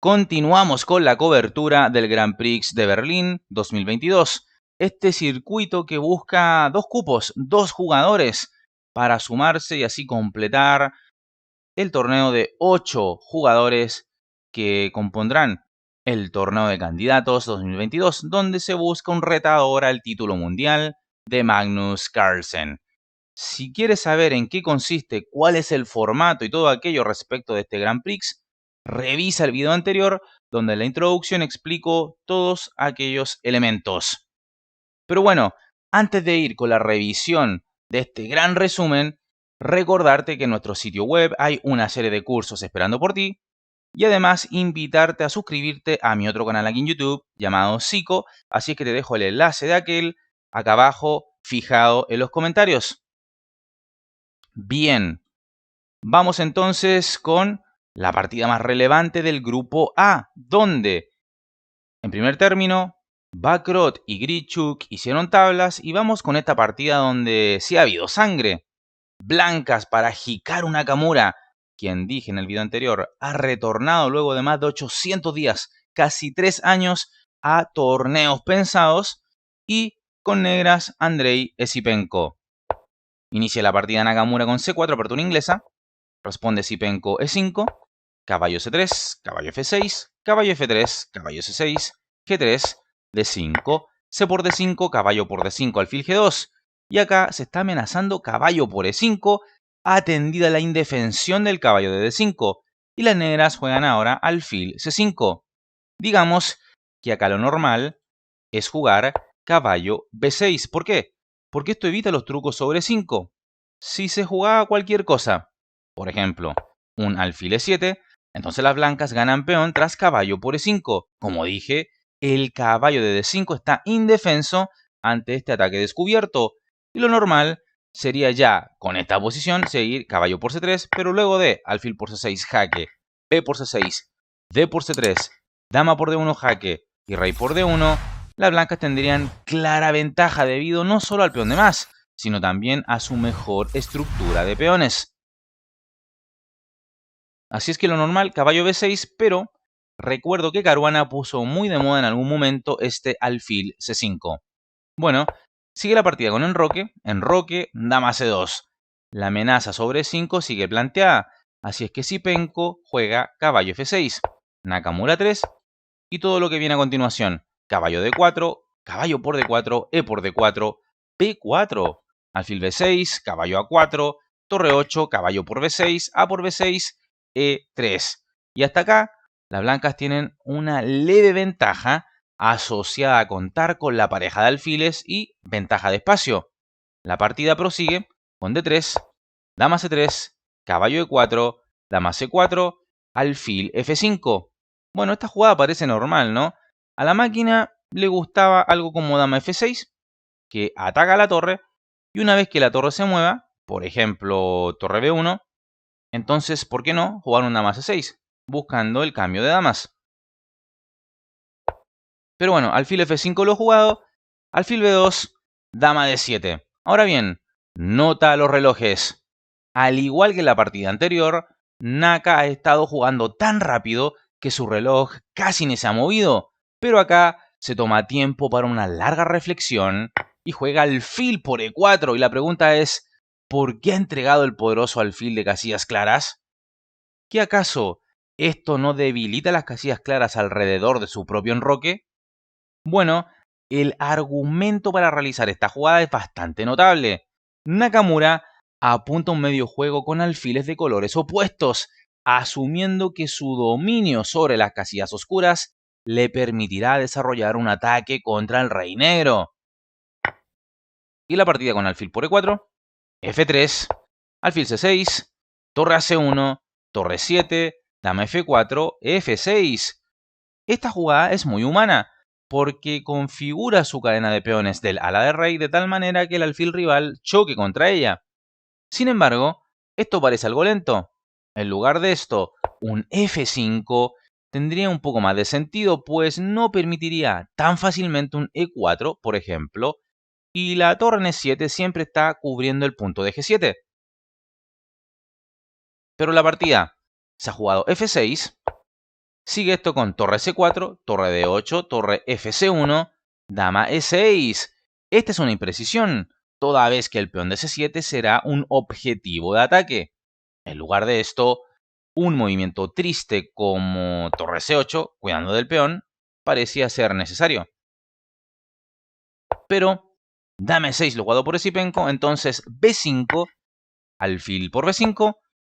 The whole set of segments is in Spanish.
Continuamos con la cobertura del Grand Prix de Berlín 2022. Este circuito que busca 2 cupos, 2 jugadores para sumarse y así completar el torneo de 8 jugadores que compondrán el torneo de candidatos 2022, donde se busca un retador al título mundial de Magnus Carlsen. Si quieres saber en qué consiste, cuál es el formato y todo aquello respecto de este Grand Prix, revisa el video anterior donde en la introducción explico todos aquellos elementos. Pero bueno, antes de ir con la revisión de este gran resumen, recordarte que en nuestro sitio web hay una serie de cursos esperando por ti y además invitarte a suscribirte a mi otro canal aquí en YouTube llamado Psico, así es que te dejo el enlace de aquel acá abajo fijado en los comentarios. Bien, vamos entonces con la partida más relevante del grupo A, donde, en primer término, Bakrot y Grichuk hicieron tablas y vamos con esta partida donde sí ha habido sangre. Blancas para Hikaru Nakamura, quien dije en el video anterior, ha retornado luego de más de 800 días, casi 3 años, a torneos pensados, y con negras Andrei Esipenko. Inicia la partida Nakamura con C4, apertura inglesa. Responde Sipenko E5, caballo C3, caballo F6, caballo F3, caballo C6, G3, D5, C por D5, caballo por D5, alfil G2. Y acá se está amenazando caballo por E5, atendida la indefensión del caballo de D5. Y las negras juegan ahora alfil C5. Digamos que acá lo normal es jugar caballo B6. ¿Por qué? Porque esto evita los trucos sobre 5. Si se jugaba cualquier cosa, por ejemplo, un alfil E7, entonces las blancas ganan peón tras caballo por E5. Como dije, el caballo de D5 está indefenso ante este ataque descubierto. Y lo normal sería ya, con esta posición, seguir caballo por C3, pero luego de alfil por C6 jaque, B por C6, D por C3, dama por D1 jaque y rey por D1, las blancas tendrían clara ventaja debido no solo al peón de más, sino también a su mejor estructura de peones. Así es que lo normal, caballo B6, pero recuerdo que Caruana puso muy de moda en algún momento este alfil C5. Bueno, sigue la partida con enroque, dama C2. La amenaza sobre 5 sigue planteada, así es que Sipenko juega caballo F6, Nakamura 3 y todo lo que viene a continuación. Caballo D4, caballo por D4, E por D4, B4, alfil B6, caballo A4, torre 8, caballo por B6, A por B6, E3. Y hasta acá, las blancas tienen una leve ventaja asociada a contar con la pareja de alfiles y ventaja de espacio. La partida prosigue con D3, dama C3, caballo E4, dama C4, alfil F5. Bueno, esta jugada parece normal, ¿no? A la máquina le gustaba algo como dama F6, que ataca la torre, y una vez que la torre se mueva, por ejemplo, torre B1, entonces, ¿por qué no jugar un dama C6? Buscando el cambio de damas. Pero bueno, alfil F5 lo he jugado, alfil B2, dama D7. Ahora bien, nota los relojes. Al igual que en la partida anterior, Naka ha estado jugando tan rápido que su reloj casi ni se ha movido, pero acá se toma tiempo para una larga reflexión y juega alfil por E4 y la pregunta es, ¿por qué ha entregado el poderoso alfil de casillas claras? ¿Qué acaso esto no debilita las casillas claras alrededor de su propio enroque? Bueno, el argumento para realizar esta jugada es bastante notable. Nakamura apunta un medio juego con alfiles de colores opuestos, asumiendo que su dominio sobre las casillas oscuras le permitirá desarrollar un ataque contra el rey negro. Y la partida con alfil por E4, F3, alfil C6, torre a C1, torre 7, dama F4, F6. Esta jugada es muy humana, porque configura su cadena de peones del ala de rey de tal manera que el alfil rival choque contra ella. Sin embargo, esto parece algo lento. En lugar de esto, un F5 tendría un poco más de sentido, pues no permitiría tan fácilmente un E4, por ejemplo, y la torre en E7 siempre está cubriendo el punto de G7. Pero la partida se ha jugado F6, Sigue esto con torre C4, torre D8, torre FC1, dama E6. Esta es una imprecisión, toda vez que el peón de C7 será un objetivo de ataque. En lugar de esto, un movimiento triste como torre C8, cuidando del peón, parecía ser necesario. Pero dama E6 lo jugado por Esipenko, entonces B5, alfil por B5,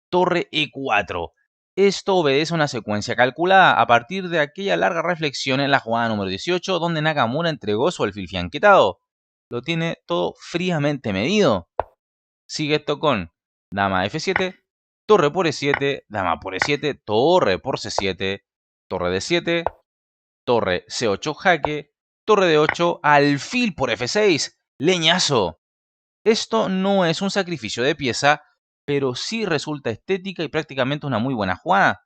torre E4. Esto obedece a una secuencia calculada a partir de aquella larga reflexión en la jugada número 18, donde Nakamura entregó su alfil fianquetado. Lo tiene todo fríamente medido. Sigue esto con dama F7, torre por E7, dama por E7, torre por C7, torre D7, torre C8 jaque, torre D8, alfil por F6, leñazo. Esto no es un sacrificio de pieza, pero sí resulta estética y prácticamente una muy buena jugada.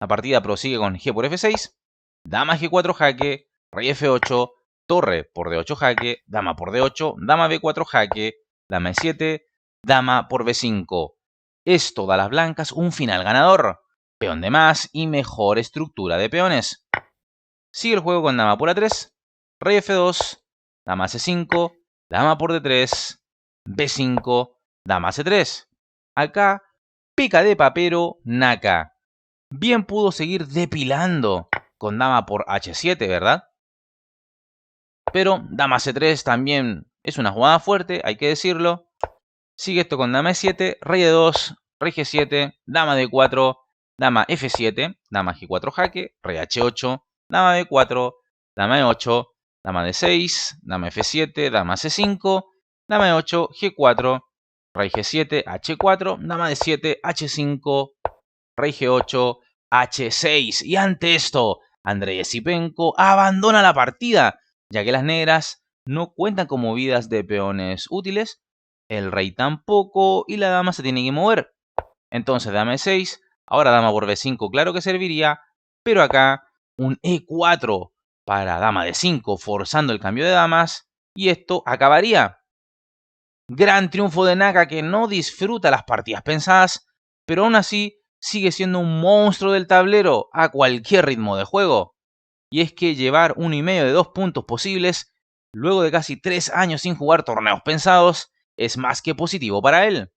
La partida prosigue con G por F6, dama G4 jaque, rey F8, torre por D8 jaque, dama por D8, dama B4 jaque, dama E7, dama por B5. Esto da a las blancas un final ganador, peón de más y mejor estructura de peones. Sigue el juego con dama por A3, rey F2, dama C5, dama por D3, B5, dama C3. Acá, pica de papero, Naka. Bien pudo seguir depilando con dama por H7, ¿verdad? Pero dama C3 también es una jugada fuerte, hay que decirlo. Sigue esto con dama E7, rey E2, rey G7, dama D4, dama F7, dama G4 jaque, rey H8, dama B4, dama E8, dama D6, dama F7, dama C5, dama E8, G4, rey G7, H4, dama D7, H5, rey G8, H6. Y ante esto, Andrei Esipenko abandona la partida, ya que las negras no cuentan con movidas de peones útiles, el rey tampoco y la dama se tiene que mover. Entonces dama E6, ahora dama por B5 claro que serviría, pero acá un E4 para dama D5 forzando el cambio de damas y esto acabaría. Gran triunfo de Naka que no disfruta las partidas pensadas, pero aún así sigue siendo un monstruo del tablero a cualquier ritmo de juego. Y es que llevar 1,5 de 2 puntos posibles, luego de casi 3 años sin jugar torneos pensados, es más que positivo para él.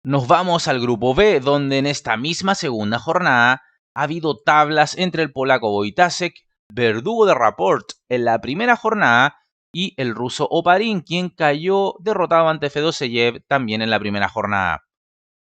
Nos vamos al grupo B, donde en esta misma segunda jornada ha habido tablas entre el polaco Wojtaszek, verdugo de Rapport en la primera jornada, y el ruso Oparin, quien cayó derrotado ante Fedoseyev también en la primera jornada.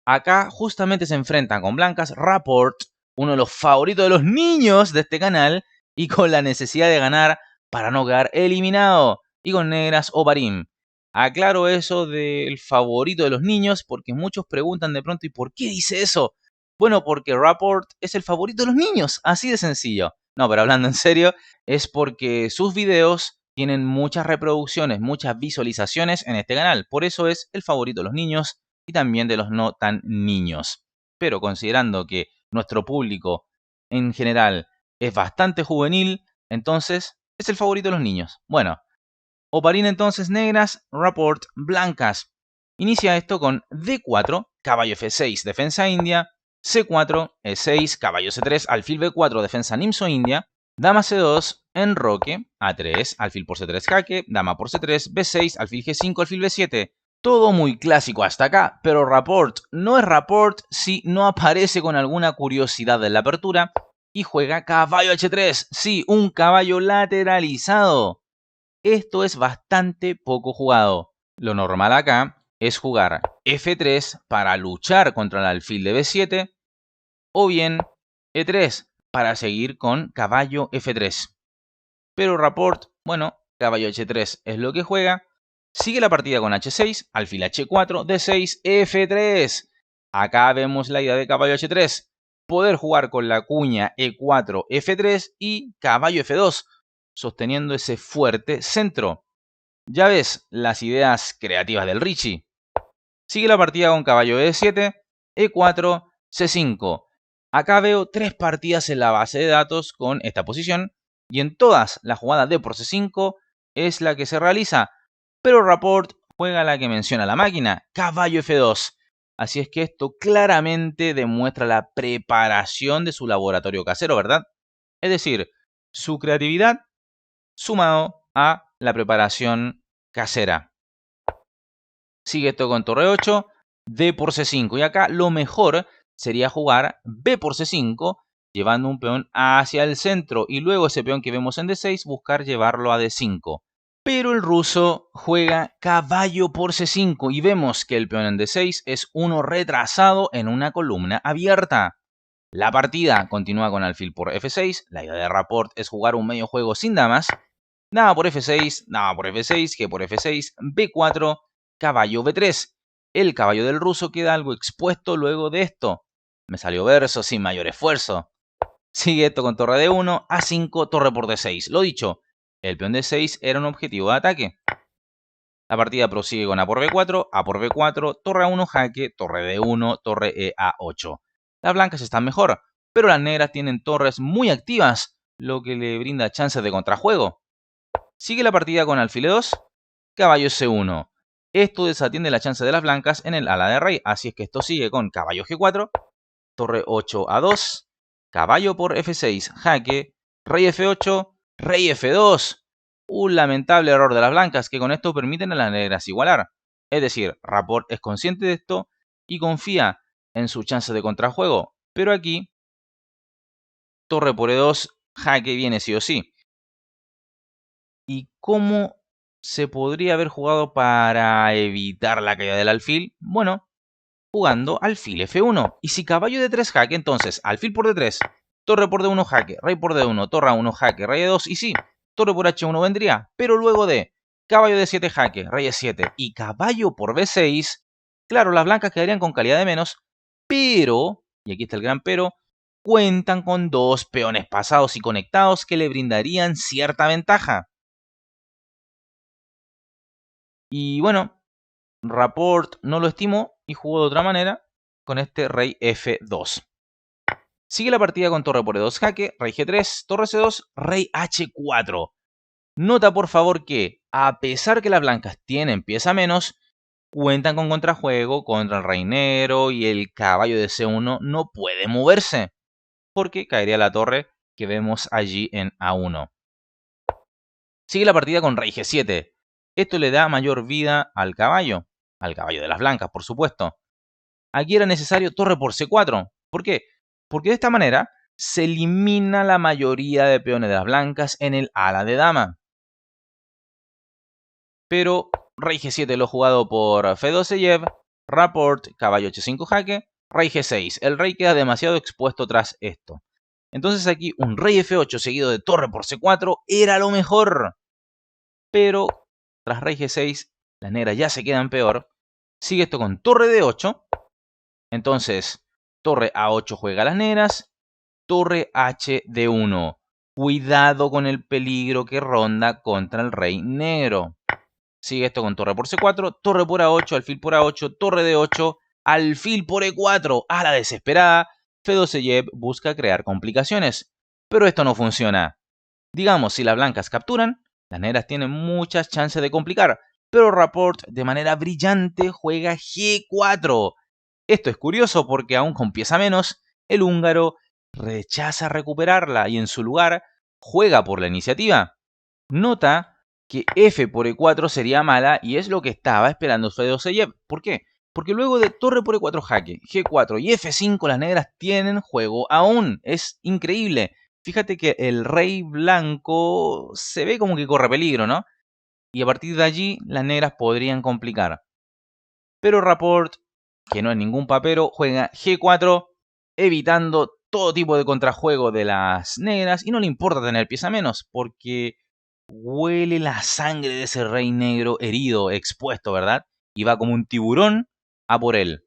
Acá justamente se enfrentan con blancas Rapport, uno de los favoritos de los niños de este canal, y con la necesidad de ganar para no quedar eliminado, y con negras Oparin. Aclaro eso del favorito de los niños porque muchos preguntan de pronto ¿y por qué dice eso? Bueno, porque Rapport es el favorito de los niños, así de sencillo. No, pero hablando en serio, es porque sus videos tienen muchas reproducciones, muchas visualizaciones en este canal. Por eso es el favorito de los niños y también de los no tan niños. Pero considerando que nuestro público en general es bastante juvenil, entonces es el favorito de los niños. Bueno, Oparin entonces negras, Rapport blancas. Inicia esto con D4, caballo F6, defensa india, C4, E6, caballo C3, alfil B4, defensa nimso-india, dama C2, enroque, A3, alfil por C3 jaque, dama por C3, B6, alfil G5, alfil B7. Todo muy clásico hasta acá, pero Rapport no es Rapport si no aparece con alguna curiosidad en la apertura y juega caballo H3, sí, un caballo lateralizado. Esto es bastante poco jugado. Lo normal acá es jugar F3 para luchar contra el alfil de B7 o bien E3 para seguir con caballo F3. Pero Rapport, bueno, caballo H3 es lo que juega. Sigue la partida con H6, alfil H4, D6, F3. Acá vemos la idea de caballo H3. Poder jugar con la cuña E4, F3 y caballo F2, sosteniendo ese fuerte centro. Ya ves las ideas creativas del Richie. Sigue la partida con caballo E7, E4, C5. Acá veo 3 partidas en la base de datos con esta posición y en todas la jugada D por C5 es la que se realiza, pero Rapport juega la que menciona la máquina, caballo F2. Así es que esto claramente demuestra la preparación de su laboratorio casero, ¿verdad? Es decir, su creatividad sumado a la preparación casera. Sigue esto con torre 8, D por C5. Y acá lo mejor sería jugar B por C5, llevando un peón hacia el centro. Y luego ese peón que vemos en D6, buscar llevarlo a D5. Pero el ruso juega caballo por C5 y vemos que el peón en D6 es uno retrasado en una columna abierta. La partida continúa con alfil por F6. La idea de Rapport es jugar un medio juego sin damas. Dama por F6, dama por F6, G por F6, B4, caballo B3. El caballo del ruso queda algo expuesto luego de esto. Me salió verso sin mayor esfuerzo. Sigue esto con torre D1, A5, torre por D6. Lo dicho, el peón D6 era un objetivo de ataque. La partida prosigue con A por B4, A por B4, torre A1 jaque, torre D1, torre E A8. Las blancas están mejor, pero las negras tienen torres muy activas, lo que le brinda chances de contrajuego. Sigue la partida con alfil E2, caballo C1. Esto desatiende la chance de las blancas en el ala de rey, así es que esto sigue con caballo G4, torre 8 A2, caballo por F6, jaque, rey F8, rey F2. Un lamentable error de las blancas que con esto permiten a las negras igualar. Es decir, Rapport es consciente de esto y confía en su chance de contrajuego, pero aquí torre por E2, jaque viene sí o sí. ¿Y cómo se podría haber jugado para evitar la caída del alfil? Bueno, jugando alfil F1. Y si caballo D3 jaque, entonces alfil por D3, torre por D1 jaque, rey por D1, torre A1 jaque, rey E2 y sí, torre por H1 vendría, pero luego de caballo D7 jaque, rey E7 y caballo por B6, claro, las blancas quedarían con calidad de menos, pero, y aquí está el gran pero, cuentan con dos peones pasados y conectados que le brindarían cierta ventaja. Y bueno, Rapport no lo estimó y jugó de otra manera con este rey F2. Sigue la partida con torre por E2 jaque, rey G3, torre C2, rey H4. Nota por favor que, a pesar que las blancas tienen pieza menos, cuentan con contrajuego contra el rey negro y el caballo de C1 no puede moverse, porque caería la torre que vemos allí en A1. Sigue la partida con rey G7. Esto le da mayor vida al caballo de las blancas, por supuesto. Aquí era necesario torre por C4. ¿Por qué? Porque de esta manera se elimina la mayoría de peones de las blancas en el ala de dama. Pero rey G7 lo jugado por Fedoseyev, Rapport, caballo H5 jaque, rey G6. El rey queda demasiado expuesto tras esto. Entonces aquí un rey F8 seguido de torre por C4 era lo mejor. Pero tras rey G6 las negras ya se quedan peor. Sigue esto con torre D8. Entonces torre A8 juega a las negras, torre H D1. Cuidado con el peligro que ronda contra el rey negro. Sigue esto con torre por C4, torre por A8, alfil por A8, torre D8, alfil por E4. A la desesperada, Fedoseyev busca crear complicaciones. Pero esto no funciona. Digamos, si las blancas capturan, las negras tienen muchas chances de complicar. Pero Rapport, de manera brillante, juega G4. Esto es curioso porque aún con pieza menos, el húngaro rechaza recuperarla y en su lugar juega por la iniciativa. Nota que F por E4 sería mala y es lo que estaba esperando Fedoseyev. ¿Por qué? Porque luego de torre por E4 jaque, G4 y F5 las negras tienen juego aún. Es increíble. Fíjate que el rey blanco se ve como que corre peligro, ¿no? Y a partir de allí las negras podrían complicar. Pero Rapport, que no es ningún papero, juega G4 evitando todo tipo de contrajuego de las negras y no le importa tener pieza menos porque huele la sangre de ese rey negro herido, expuesto, ¿verdad? Y va como un tiburón a por él.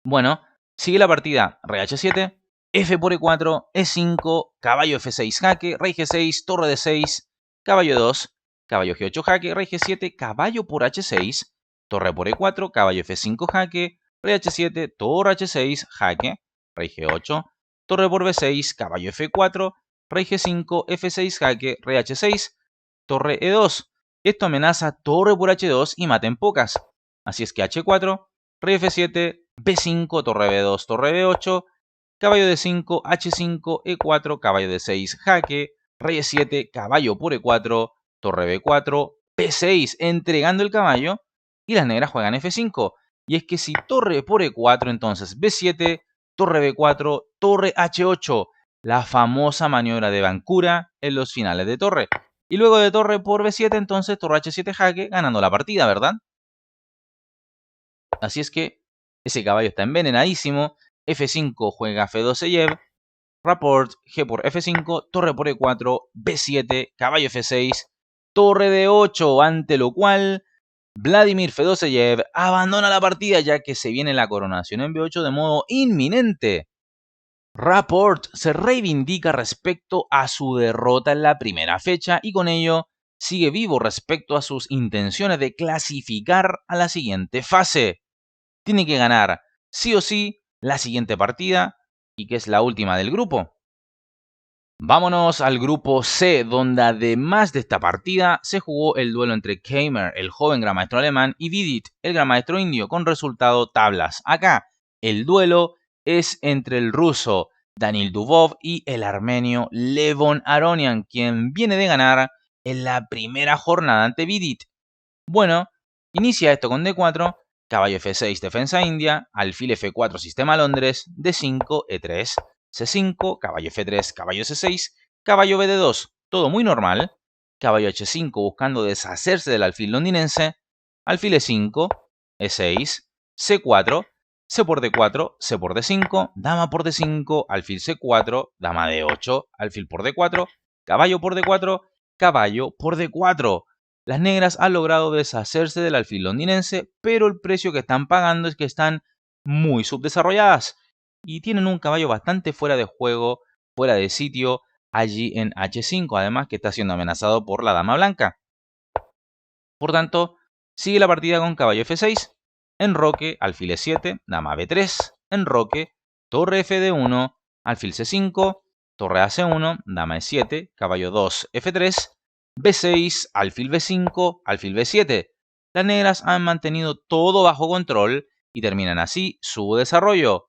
Bueno, sigue la partida. Rey H7, F por E4, E5, caballo F6 jaque, rey G6, torre D6, caballo 2, caballo G8 jaque, rey G7, caballo por H6, torre por E4, caballo F5 jaque, rey H7, torre H6 jaque, rey G8, torre por B6, caballo F4, rey G5, F6 jaque, rey H6, torre E2. Esto amenaza torre por H2 y mata en pocas. Así es que H4, rey F7, B5, torre B2, torre B8, caballo D5, H5, E4, caballo D6, jaque, rey E7, caballo por E4, torre B4, B6, entregando el caballo, y las negras juegan F5. Y es que si torre por E4, entonces B7, torre B4, torre H8, la famosa maniobra de Bancura en los finales de torre. Y luego de torre por B7, entonces torre H7 jaque, ganando la partida, ¿verdad? Así es que ese caballo está envenenadísimo. F5 juega Fedoseyev. Rapport, G por F5, torre por E4, B7, caballo F6, torre D8, ante lo cual Vladimir Fedoseyev abandona la partida ya que se viene la coronación en B8 de modo inminente. Rapport se reivindica respecto a su derrota en la primera fecha y con ello sigue vivo respecto a sus intenciones de clasificar a la siguiente fase. Tiene que ganar sí o sí la siguiente partida y que es la última del grupo. Vámonos al grupo C, donde además de esta partida se jugó el duelo entre Keimer, el joven gran maestro alemán, y Vidit, el gran maestro indio, con resultado tablas. Acá, el duelo es entre el ruso Danil Dubov y el armenio Levon Aronian, quien viene de ganar en la primera jornada ante Vidit. Bueno, inicia esto con D4, caballo F6, defensa india, alfil F4, sistema Londres, D5, E3, C5, caballo F3, caballo C6, caballo BD2, todo muy normal, caballo H5 buscando deshacerse del alfil londinense, alfil E5, E6, C4, C por D4, C por D5, dama por D5, alfil C4, dama D8, alfil por D4, caballo por D4, caballo por D4. Las negras han logrado deshacerse del alfil londinense, pero el precio que están pagando es que están muy subdesarrolladas y tienen un caballo bastante fuera de juego, fuera de sitio, allí en H5, además que está siendo amenazado por la dama blanca. Por tanto, sigue la partida con caballo F6, enroque, alfil E7, dama B3, enroque, torre Fd1, alfil C5, torre AC1, dama E7, caballo 2, F3, B6, alfil B5, alfil B7. Las negras han mantenido todo bajo control y terminan así su desarrollo.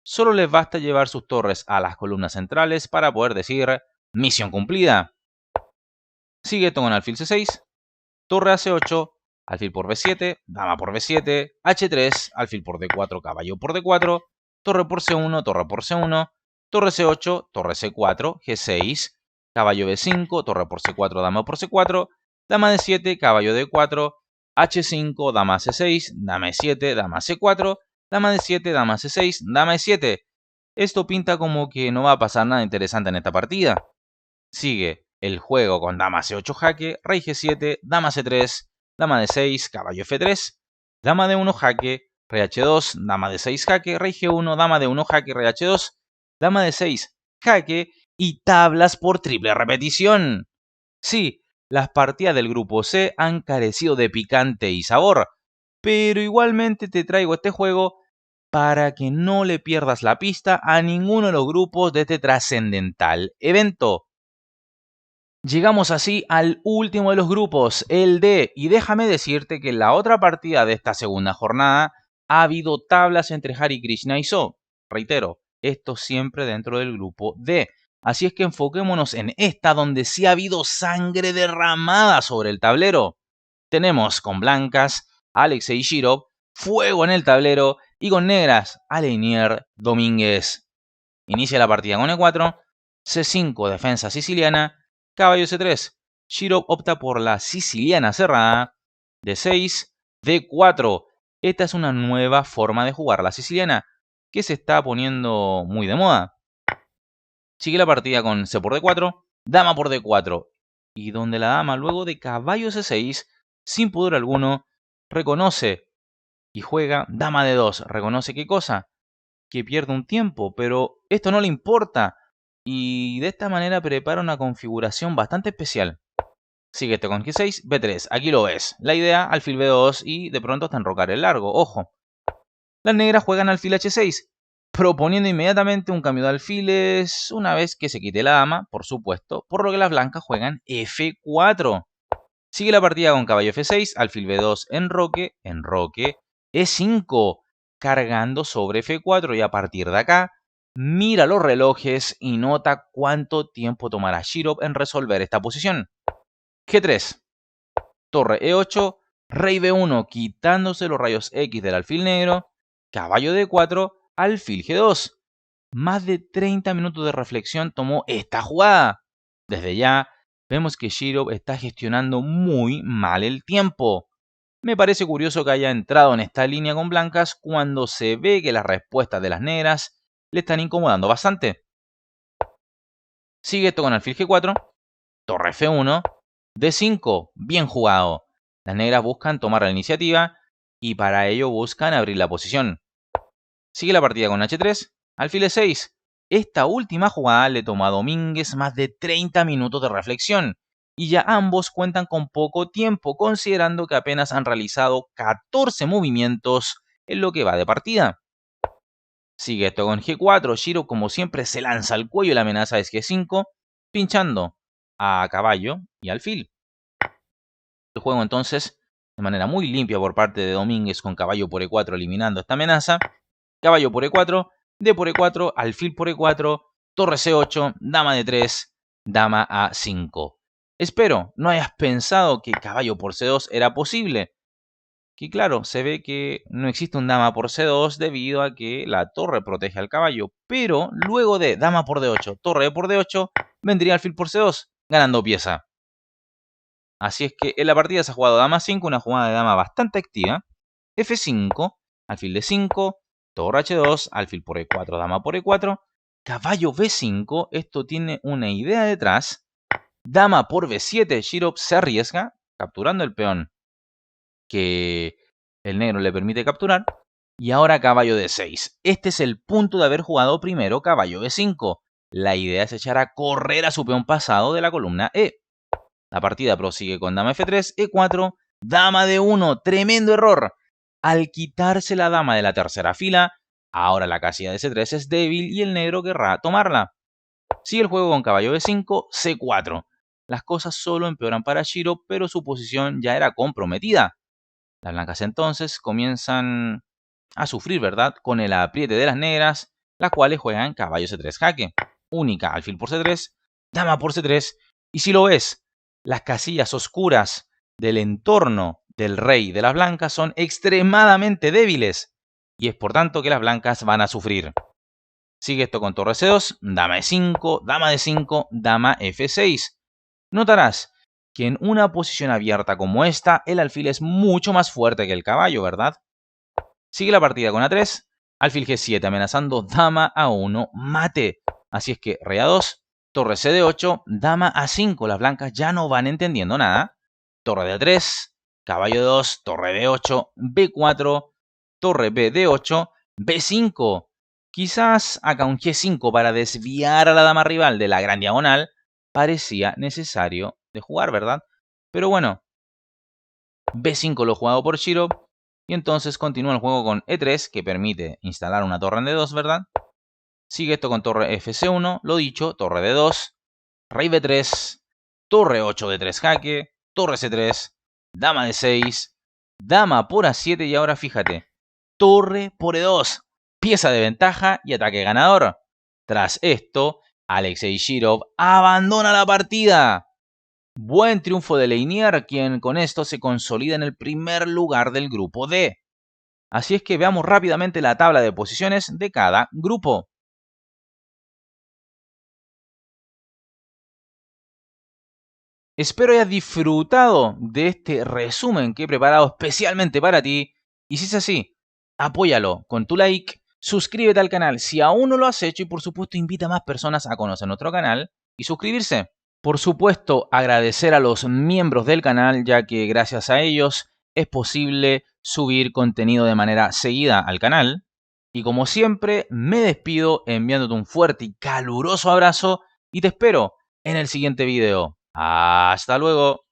Solo les basta llevar sus torres a las columnas centrales para poder decir misión cumplida. Sigue esto con alfil C6, torre a C8, alfil por B7, dama por B7, H3, alfil por D4, caballo por D4, torre por C1, torre por C1, torre C8, torre C4, G6, caballo B5, torre por C4, dama por C4, dama D7, caballo D4, H5, dama C6, dama E7, dama C4, dama D7, dama C6, dama E7. Esto pinta como que no va a pasar nada interesante en esta partida. Sigue el juego con dama C8 jaque, rey G7, dama C3, dama D6, caballo F3, dama D1 jaque, rey H2, dama D6 jaque, rey G1, dama D1 jaque, rey H2, dama D6 jaque y tablas por triple repetición. Sí, las partidas del grupo C han carecido de picante y sabor, pero igualmente te traigo este juego para que no le pierdas la pista a ninguno de los grupos de este trascendental evento. Llegamos así al último de los grupos, el D, y déjame decirte que en la otra partida de esta segunda jornada ha habido tablas entre Hare Krishna y So. Reitero, esto siempre dentro del grupo D. Así es que enfoquémonos en esta donde sí ha habido sangre derramada sobre el tablero. Tenemos con blancas Alexei Shirov, fuego en el tablero, y con negras Aleinier Domínguez. Inicia la partida con E4, C5 defensa siciliana, caballo C3. Shirov opta por la siciliana cerrada, D6, D4. Esta es una nueva forma de jugar la siciliana, que se está poniendo muy de moda. Sigue la partida con C por D4, dama por D4, y donde la dama luego de caballo C6, sin pudor alguno, reconoce y juega dama D2. ¿Reconoce qué cosa? Que pierde un tiempo, pero esto no le importa. Y de esta manera prepara una configuración bastante especial. Síguete con G6, B3, aquí lo ves. La idea, alfil B2 y de pronto hasta enrocar el largo, ojo. Las negras juegan alfil H6, proponiendo inmediatamente un cambio de alfiles una vez que se quite la dama, por supuesto, por lo que las blancas juegan F4. Sigue la partida con caballo F6, alfil B2, enroque, enroque, E5, cargando sobre F4 y a partir de acá, mira los relojes y nota cuánto tiempo tomará Shirov en resolver esta posición. G3, torre E8, rey B1 quitándose los rayos X del alfil negro, caballo D4, alfil G2. Más de 30 minutos de reflexión tomó esta jugada. Desde ya, vemos que Shirov está gestionando muy mal el tiempo. Me parece curioso que haya entrado en esta línea con blancas cuando se ve que las respuestas de las negras le están incomodando bastante. Sigue esto con alfil G4, torre F1, D5, bien jugado. Las negras buscan tomar la iniciativa y para ello buscan abrir la posición. Sigue la partida con H3, alfil E6. Esta última jugada le toma a Domínguez más de 30 minutos de reflexión y ya ambos cuentan con poco tiempo, considerando que apenas han realizado 14 movimientos en lo que va de partida. Sigue esto con G4, Shirov como siempre se lanza al cuello y la amenaza es G5, pinchando a caballo y alfil. El juego entonces, de manera muy limpia por parte de Domínguez con caballo por E4 eliminando esta amenaza. Caballo por E4, D por E4, alfil por E4, torre C8, dama D3, dama A5. Espero no hayas pensado que caballo por C2 era posible. Que claro, se ve que no existe un dama por C2 debido a que la torre protege al caballo. Pero luego de dama por D8, torre por D8, vendría alfil por C2, ganando pieza. Así es que en la partida se ha jugado dama 5, una jugada de dama bastante activa. F5, alfil D5, torre H2, alfil por E4, dama por E4, caballo B5, esto tiene una idea detrás. Dama por B7, Shirov se arriesga, capturando el peón que el negro le permite capturar. Y ahora caballo D6. Este es el punto de haber jugado primero caballo B5. La idea es echar a correr a su peón pasado de la columna E. La partida prosigue con dama F3, E4, dama D1, tremendo error. Al quitarse la dama de la tercera fila, ahora la casilla de C3 es débil y el negro querrá tomarla. Sigue el juego con caballo B5, C4. Las cosas solo empeoran para Shirov, pero su posición ya era comprometida. Las blancas entonces comienzan a sufrir, ¿verdad? Con el apriete de las negras, las cuales juegan caballo C3 jaque. Única, alfil por C3, dama por C3. Y si lo ves, las casillas oscuras del entorno del rey de las blancas son extremadamente débiles. Y es por tanto que las blancas van a sufrir. Sigue esto con torre C2, dama E5, dama D5, dama F6. Notarás que en una posición abierta como esta, el alfil es mucho más fuerte que el caballo, ¿verdad? Sigue la partida con A3, alfil G7 amenazando dama A1, mate. Así es que rey A2, torre CD8, dama A5. Las blancas ya no van entendiendo nada. Torre D3, caballo D2, torre D8, B4, torre B D8, B5. Quizás acá un G5 para desviar a la dama rival de la gran diagonal parecía necesario de jugar, ¿verdad? Pero bueno, B5 lo jugado por Shirov y entonces continúa el juego con E3 que permite instalar una torre en D2, ¿verdad? Sigue esto con torre FC1, lo dicho, torre D2, rey B3, torre 8 D3 jaque, torre C3, dama D6, dama por A7 y ahora fíjate, torre por E2, pieza de ventaja y ataque ganador. Tras esto, Alexei Shirov abandona la partida. Buen triunfo de Leinier, quien con esto se consolida en el primer lugar del grupo D. Así es que veamos rápidamente la tabla de posiciones de cada grupo. Espero hayas disfrutado de este resumen que he preparado especialmente para ti. Y si es así, apóyalo con tu like, suscríbete al canal si aún no lo has hecho y por supuesto invita a más personas a conocer nuestro canal y suscribirse. Por supuesto, agradecer a los miembros del canal, ya que gracias a ellos es posible subir contenido de manera seguida al canal. Y como siempre, me despido enviándote un fuerte y caluroso abrazo y te espero en el siguiente video. Hasta luego.